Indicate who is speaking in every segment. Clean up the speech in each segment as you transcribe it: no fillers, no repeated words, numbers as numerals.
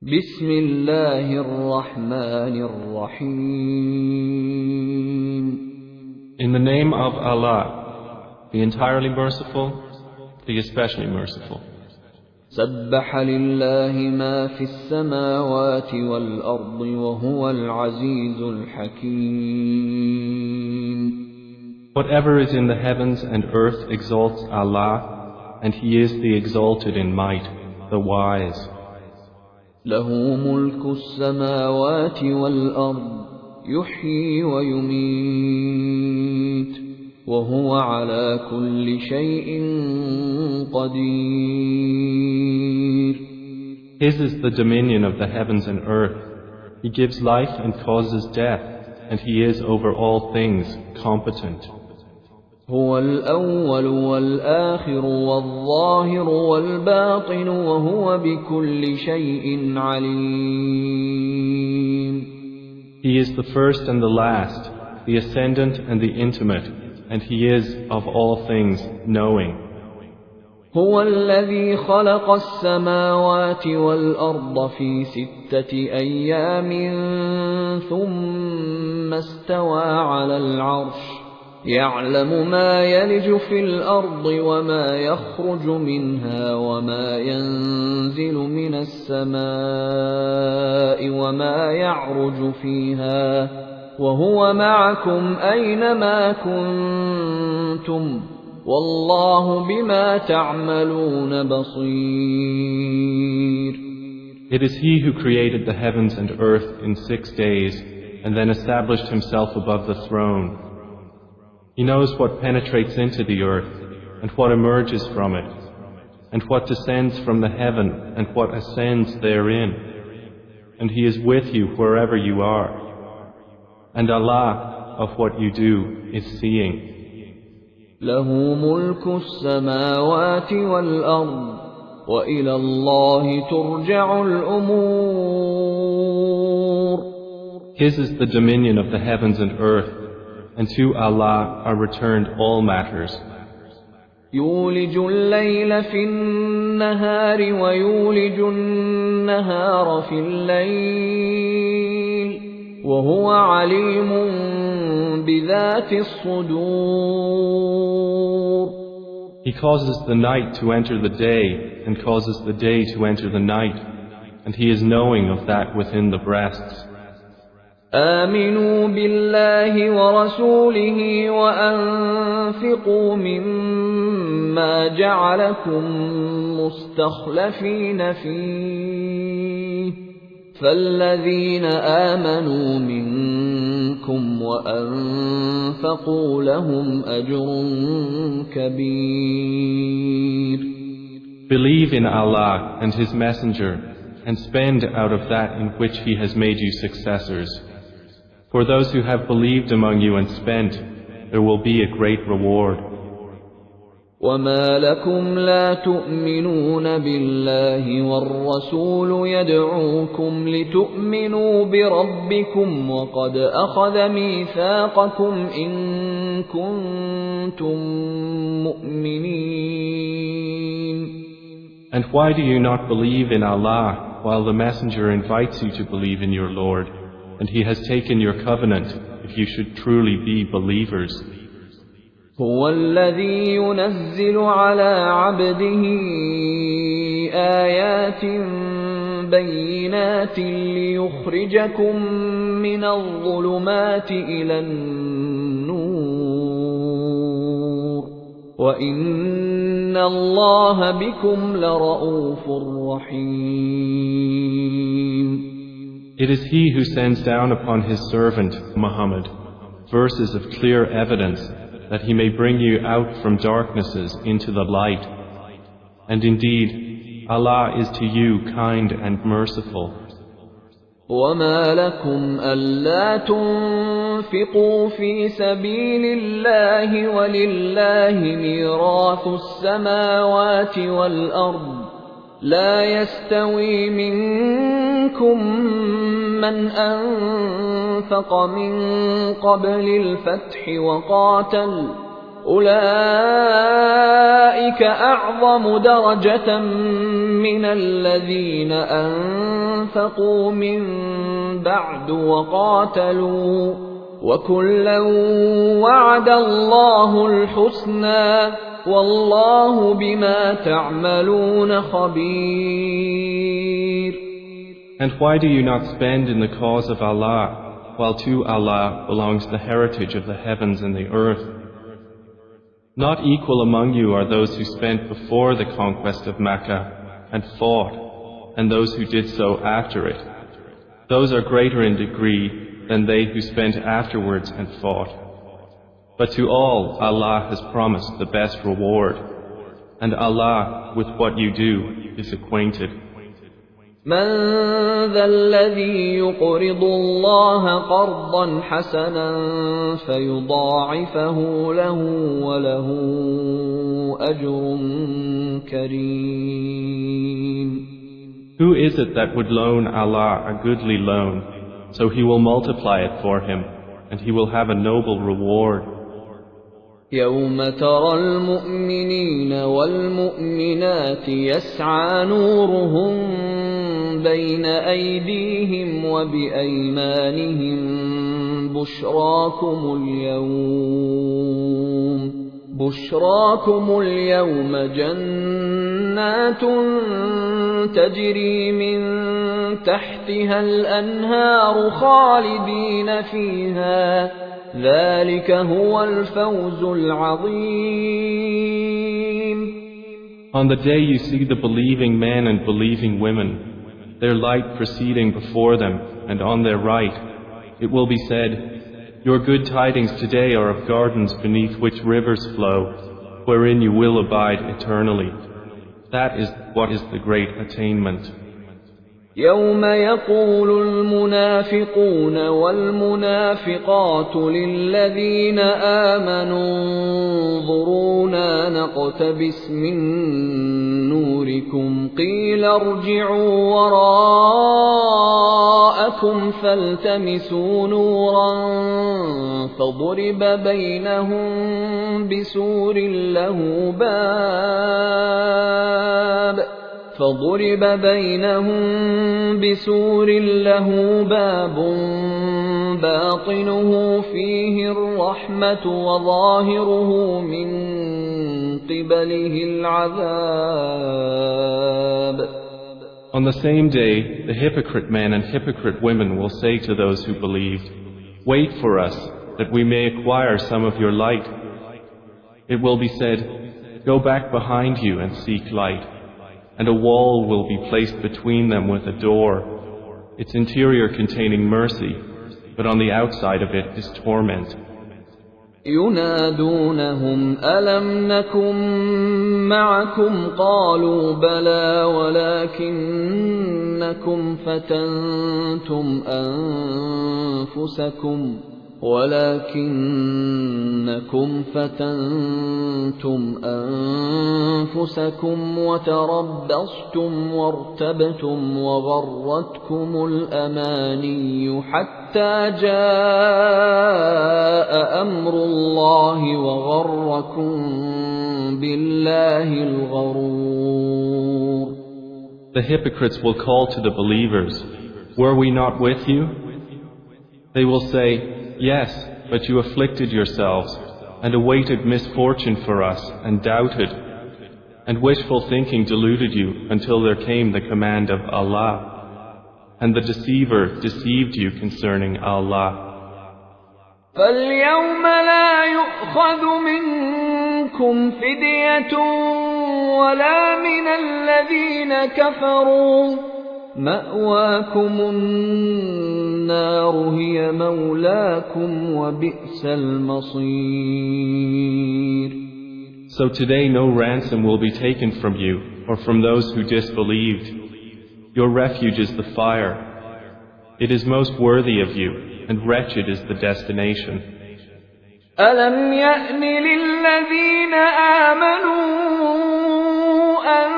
Speaker 1: بسم الله الرحمن الرحيم.
Speaker 2: In the name of Allah, the entirely merciful, the especially merciful.
Speaker 1: سبح لله ما في السماوات والأرض وهو العزيز الحكيم.
Speaker 2: Whatever is in the heavens and earth exalts Allah, and He is the exalted in might, the wise.
Speaker 1: له ملك السماوات والأرض يحيي ويميت وهو على كل شيء قدير.
Speaker 2: His is the dominion of the heavens and earth. He gives life and causes death, and He is over all things competent.
Speaker 1: هو الأول والآخر والظاهر والباطن وهو بكل شيء عليم.
Speaker 2: He is the first and the last, the ascendant and the intimate, and He is of all things knowing.
Speaker 1: هو الذي خلق السماوات والأرض في 6 أيام ثم استوى على العرش يعلم ما يلج في الأرض وما يخرج منها وما ينزل من السماء وما يعرج فيها وهو معكم أينما كنتم والله بما تعملون بصير.
Speaker 2: It is He who created the heavens and earth in 6 days and then established Himself above the throne. He knows what penetrates into the earth, and what emerges from it, and what descends from the heaven, and what ascends therein. And He is with you wherever you are. And Allah, of what you do, is seeing.
Speaker 1: له ملك السماوات والأرض وإلى الله ترجع الأمور.
Speaker 2: His is the dominion of the heavens and earth, and to Allah are returned all matters.
Speaker 1: يولج الليل في النهار ويولج النهار في الليل وهو عليم بذات الصدور.
Speaker 2: He causes the night to enter the day and causes the day to enter the night, and He is knowing of that within the breasts.
Speaker 1: آمنوا بالله ورسوله وأنفقوا مما جعلكم مستخلفين فيه فالذين آمنوا منكم وأنفقوا لهم أجر كبير.
Speaker 2: Believe in Allah and His Messenger and spend out of that in which He has made you successors. For those who have believed among you and spent, there will be a great reward.
Speaker 1: وَمَا لَكُمْ لَا تُؤْمِنُونَ بِاللَّهِ وَالرَّسُولُ يَدْعُوكُمْ لِتُؤْمِنُوا بِرَبِّكُمْ وَقَدْ أَخَذَ مِيثَاقَكُمْ إِن كُنتُم مُّؤْمِنِينَ.
Speaker 2: And why do you not believe in Allah while the Messenger invites you to believe in your Lord, and He has taken your covenant if you should truly be believers?
Speaker 1: هو الذي ينزل على عبده آيات بينات ليخرجكم من الظلمات إلى النور وإن الله بكم لرؤوف رحيم.
Speaker 2: It is He who sends down upon His servant Muhammad verses of clear evidence that He may bring you out from darknesses into the light. And indeed, Allah is to you kind and merciful.
Speaker 1: وَمَا لَكُمْ أَلَّا تُنْفِقُوا فِي سَبِيلِ اللَّهِ وَلِلَّهِ مِيرَاثُ السَّمَاوَاتِ وَالْأَرْضِ لا يستوي منكم من أنفق من قبل الفتح أولئك أعظم درجة من الذين أنفقوا من بعد وقاتلوا وكلا وعد الله الحسنى والله بما تعملون خبير.
Speaker 2: And why do you not spend in the cause of Allah, while to Allah belongs the heritage of the heavens and the earth? Not equal among you are those who spent before the conquest of Mecca and fought, and those who did so after it. Those are greater in degree than they who spent afterwards and fought. But to all Allah has promised the best reward, and Allah with what you do is acquainted.
Speaker 1: من ذا الذي يقرض الله قرضا حسنا فيضاعفه له وله أجر كريم.
Speaker 2: Who is it that would loan Allah a goodly loan, so He will multiply it for him, and he will have a noble reward?
Speaker 1: يوم ترى المؤمنين والمؤمنات يسعى نورهم بين أيديهم وبأيمانهم بشراكم اليوم جنات تجري من تحتها الأنهار خالدين فيها ذلك هو الفوز العظيم.
Speaker 2: On the day you see the believing men and believing women, their light proceeding before them and on their right, it will be said, your good tidings today are of gardens beneath which rivers flow, wherein you will abide eternally. That is what is the great attainment.
Speaker 1: يوم يقول المنافقون والمنافقات للذين آمنوا انظرونا نقتبس من نوركم قيل ارجعوا وراءكم فالتمسوا نورا فضرب بينهم بسور له باب باطنه فيه الرحمة وظاهره من قبله العذاب.
Speaker 2: On the same day, the hypocrite men and hypocrite women will say to those who believed, wait for us, that we may acquire some of your light. It will be said, go back behind you and seek light. And a wall will be placed between them with a door, its interior containing mercy, but on the outside of it is torment.
Speaker 1: ينادونهم ألم نكن معكم قالوا بلى ولكنكم فتنتم أنفسكم وتربصتم وارتبتم وغرتكم الأماني حتى جاء أمر الله وغركم بالله الغرور.
Speaker 2: The hypocrites will call to the believers, were we not with you? They will say, yes, but you afflicted yourselves, and awaited misfortune for us, and doubted, and wishful thinking deluded you until there came the command of Allah, and the deceiver deceived you concerning Allah.
Speaker 1: فَالْيَوْمَ لَا يُؤْخَذُ مِنْكُمْ فِدْيَةٌ وَلَا مِنَ الَّذِينَ كَفَرُوا مَأْوَاكُمُ النَّارُ هِيَ مَوْلَاكُمْ وَبِئْسَ الْمَصِيرُ.
Speaker 2: So today no ransom will be taken from you or from those who disbelieved. Your refuge is the fire. It is most worthy of you, and wretched is the destination.
Speaker 1: أَلَمْ يَأْنِ لِلَّذِينَ آمَنُوا أَن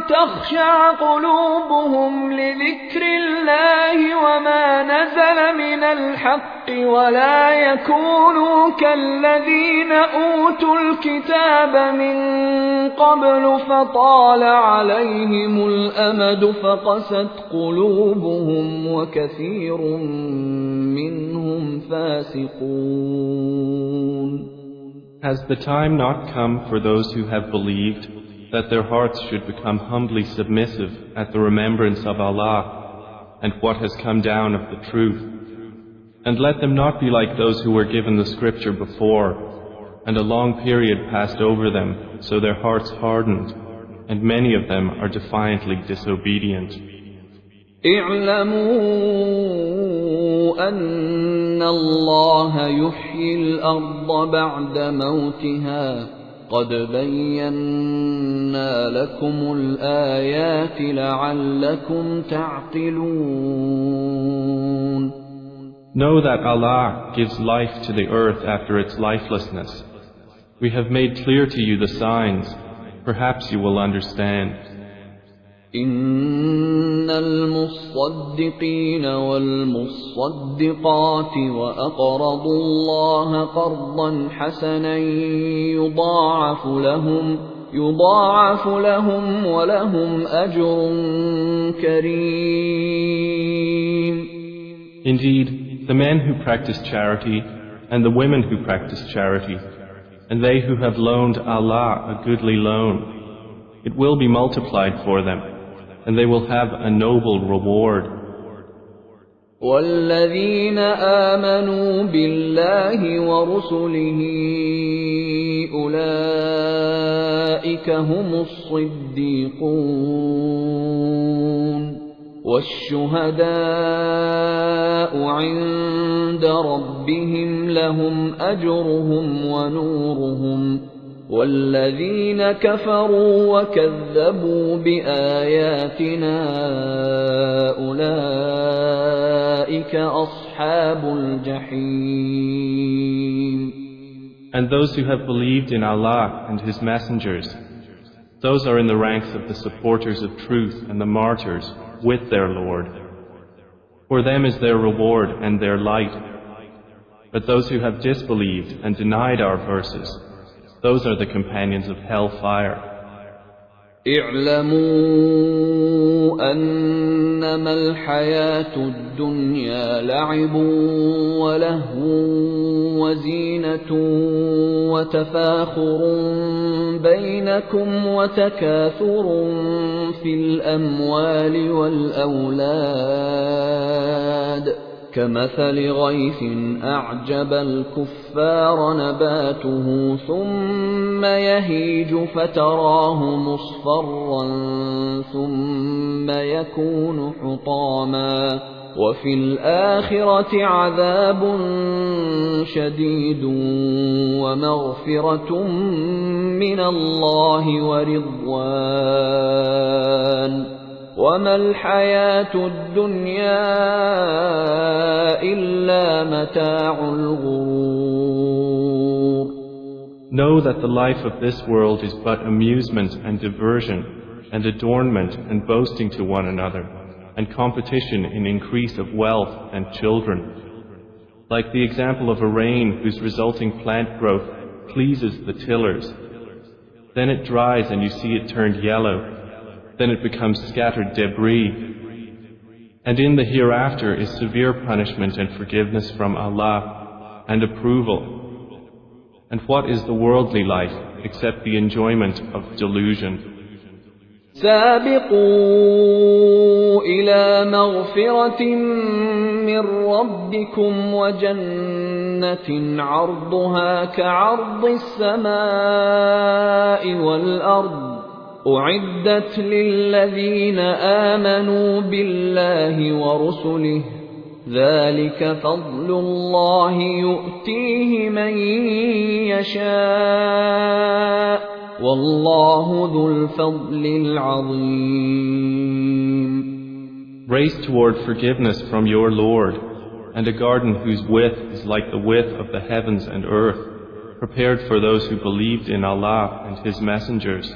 Speaker 1: تخشع قلوبهم لذكر الله وما نزل من الحق ولا يكونوا كالذين أوتوا الكتاب من قبل فطال عليهم الأمد فقست قلوبهم وكثير منهم فاسقون.
Speaker 2: Has the time not come for those who have believed that their hearts should become humbly submissive at the remembrance of Allah and what has come down of the truth? And let them not be like those who were given the scripture before, and a long period passed over them, so their hearts hardened, and many of them are defiantly disobedient.
Speaker 1: اعلموا أن الله يحيي الأرض بعد موتها قد بينا لكم الآيات لعلكم تعقلون.
Speaker 2: Know that Allah gives life to the earth after its lifelessness. We have made clear to you the signs. Perhaps you will understand.
Speaker 1: إن المصدقين والمصدقات وأقرضوا الله قرضا حسنا يضاعف لهم ولهم أجر كريم.
Speaker 2: Indeed, the men who practice charity and the women who practice charity, and they who have loaned Allah a goodly loan, it will be multiplied for them, and they will have a noble reward.
Speaker 1: والذين آمنوا بالله ورسله أولئك هم الصديقون والشهداء عند ربهم لهم أجرهم ونورهم والذين كفروا وكذبوا بآياتنا أولئك أصحاب الجحيم.
Speaker 2: And those who have believed in Allah and His messengers, those are in the ranks of the supporters of truth and the martyrs with their Lord. For them is their reward and their light. But those who have disbelieved and denied our verses, those are the companions of hellfire.
Speaker 1: اعلموا أنما الحياة الدنيا لعب ولهو وزينة وتفاخر بينكم وتكاثر في الأموال والأولاد كمثل غيث أعجب الكفار نباته ثم يهيج فتراه مصفرا ثم يكون حطاما وفي الآخرة عذاب شديد ومغفرة من الله ورضوان وما الحياة الدنيا إلا متاع الغرور.
Speaker 2: Know that the life of this world is but amusement and diversion and adornment and boasting to one another and competition in increase of wealth and children. Like the example of a rain whose resulting plant growth pleases the tillers. Then it dries and you see it turned yellow. Then it becomes scattered debris. And in the hereafter is severe punishment and forgiveness from Allah and approval. And what is the worldly life except the enjoyment of delusion?
Speaker 1: سابقوا إلى مغفرة من ربكم وجنة عرضها كعرض السماء والأرض أعدت للذين آمنوا بالله ورسله ذلك فضل الله يؤتيه من يشاء والله ذو الفضل العظيم.
Speaker 2: Race toward forgiveness from your Lord, and a garden whose width is like the width of the heavens and earth, prepared for those who believed in Allah and His messengers.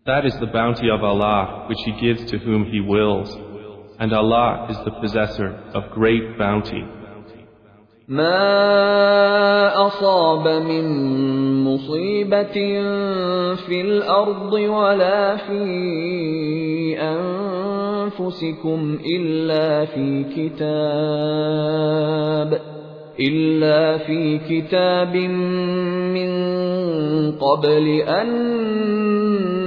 Speaker 2: That is the bounty of Allah, which He gives to whom He wills, and Allah is the possessor of great bounty.
Speaker 1: ما أصاب من مصيبة في الأرض ولا في أنفسكم إلا في كتاب من قبل أن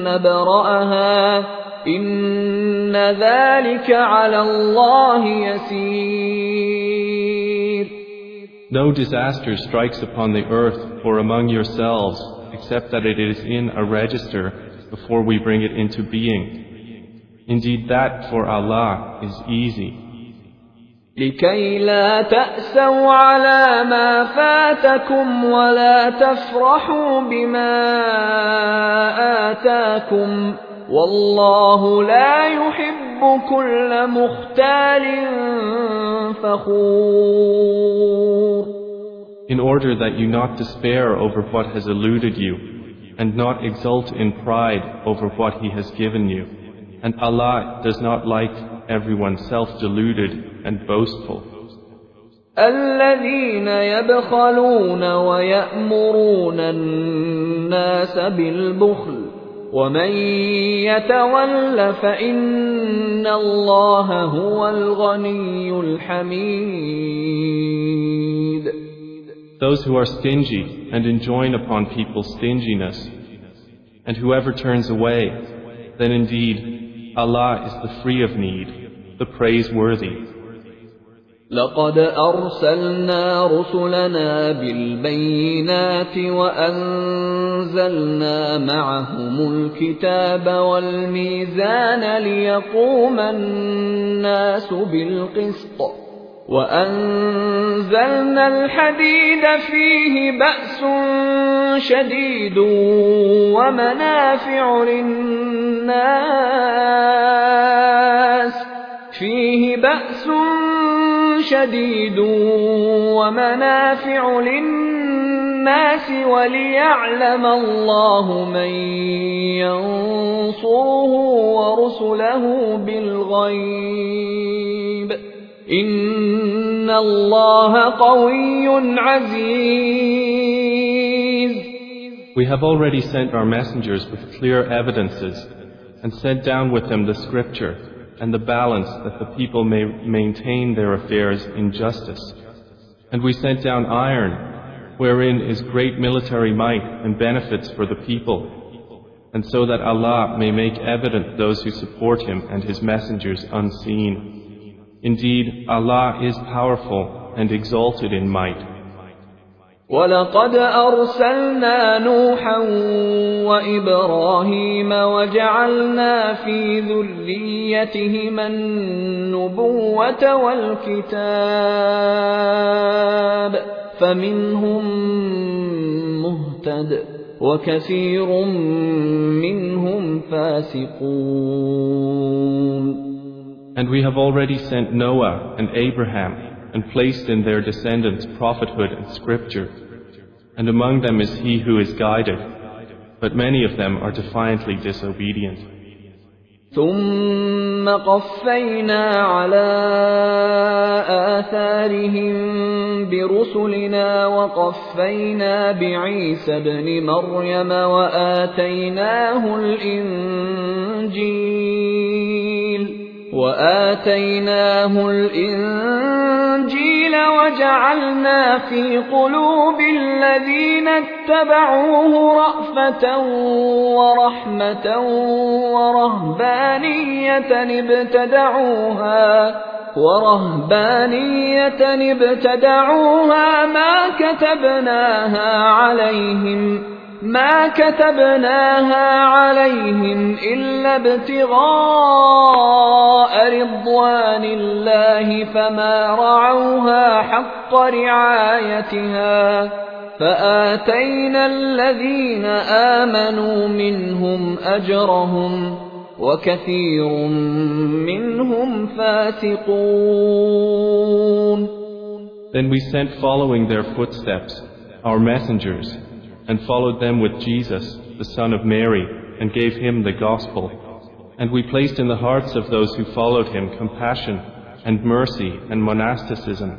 Speaker 1: نبرأها إن ذلك على الله يسير.
Speaker 2: No disaster strikes upon the earth or among yourselves except that it is in a register before we bring it into being. Indeed, that for Allah is easy.
Speaker 1: لكي لا تأسوا على ما فاتكم ولا تفرحوا بما آتاكم والله لا يحب كل مختال فخور.
Speaker 2: In order that you not despair over what has eluded you, and not exult in pride over what He has given you. And Allah does not like everyone self-deluded and boastful.
Speaker 1: الذين يبخلون ويأمرون الناس بالبخل ومن يتول فإن الله هو الغني الحميد.
Speaker 2: Those who are stingy and enjoin upon people stinginess, and whoever turns away, then indeed Allah is the free of need, the praiseworthy.
Speaker 1: لقد أرسلنا رسلنا بالبينات وأنزلنا معهم الكتاب والميزان ليقوم الناس بالقسط وأنزلنا الحديد فيه بأس شديد ومنافع للناس وليعلم الله من ينصره ورسله بالغيب إن الله قوي عزيز.
Speaker 2: We have already sent our messengers with clear evidences and sent down with them the scripture and the balance that the people may maintain their affairs in justice. And we sent down iron, wherein is great military might and benefits for the people, and so that Allah may make evident those who support Him and His messengers unseen. Indeed, Allah is powerful and exalted in might.
Speaker 1: وَلَقَدْ أَرْسَلْنَا نُوحًا وَإِبْرَاهِيمَ وَجَعَلْنَا فِي ذُرِّيَّتِهِمَا النُّبُوَّةَ وَالْكِتَابَ فَمِنْهُم مُّهْتَدٍ وَكَثِيرٌ مِّنْهُمْ فَاسِقُونَ.
Speaker 2: And we have already sent Noah and Abraham and placed in their descendants prophethood and scripture. And among them is he who is guided, but many of them are defiantly disobedient.
Speaker 1: ثم قفينا على آثارهم برسلنا وقفينا بعيسى ابن مريم وآتيناه الإنجيل وجعلنا في قلوب الذين اتبعوه رأفة ورحمة ورهبانية ابتدعوها ما كتبناها عليهم إلا ابتغاء رضوان الله فما رعوها حق رعايتها فآتينا الذين آمنوا منهم أجرهم وكثير منهم فاسقون.
Speaker 2: Then we sent following their footsteps our messengers, and followed them with Jesus, the son of Mary, and gave him the gospel. And we placed in the hearts of those who followed him compassion and mercy and monasticism,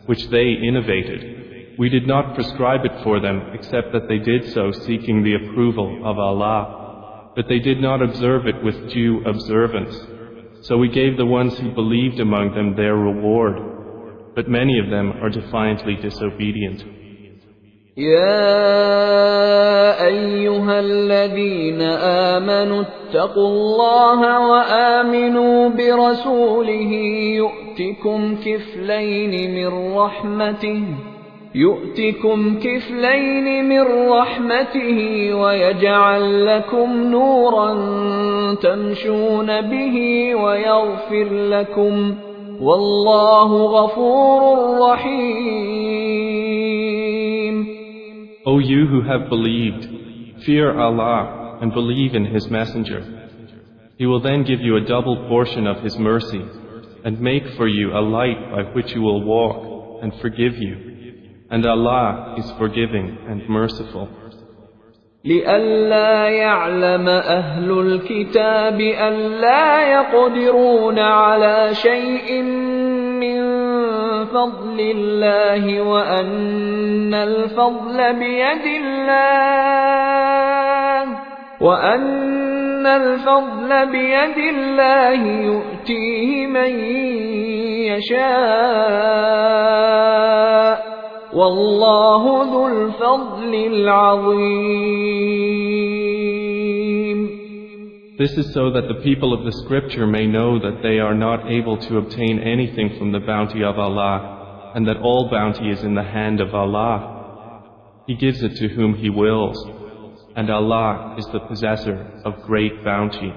Speaker 2: which they innovated. We did not prescribe it for them except that they did so seeking the approval of Allah, but they did not observe it with due observance. So we gave the ones who believed among them their reward, but many of them are defiantly disobedient.
Speaker 1: يا أيها الذين آمنوا اتقوا الله وآمنوا برسوله يؤتكم كفلين من رحمته ويجعل لكم نورا تمشون به ويغفر لكم والله غفور رحيم.
Speaker 2: O you who have believed, fear Allah and believe in His Messenger. He will then give you a double portion of His mercy and make for you a light by which you will walk and forgive you. And Allah is forgiving and merciful.
Speaker 1: لئلا يعلم أهل الكتاب ألا يقدرون على شيء من فضل الله وأن الفضل بيد الله يؤتيه من يشاء والله ذو الفضل العظيم.
Speaker 2: This is so that the people of the scripture may know that they are not able to obtain anything from the bounty of Allah, and that all bounty is in the hand of Allah. He gives it to whom He wills, and Allah is the possessor of great bounty.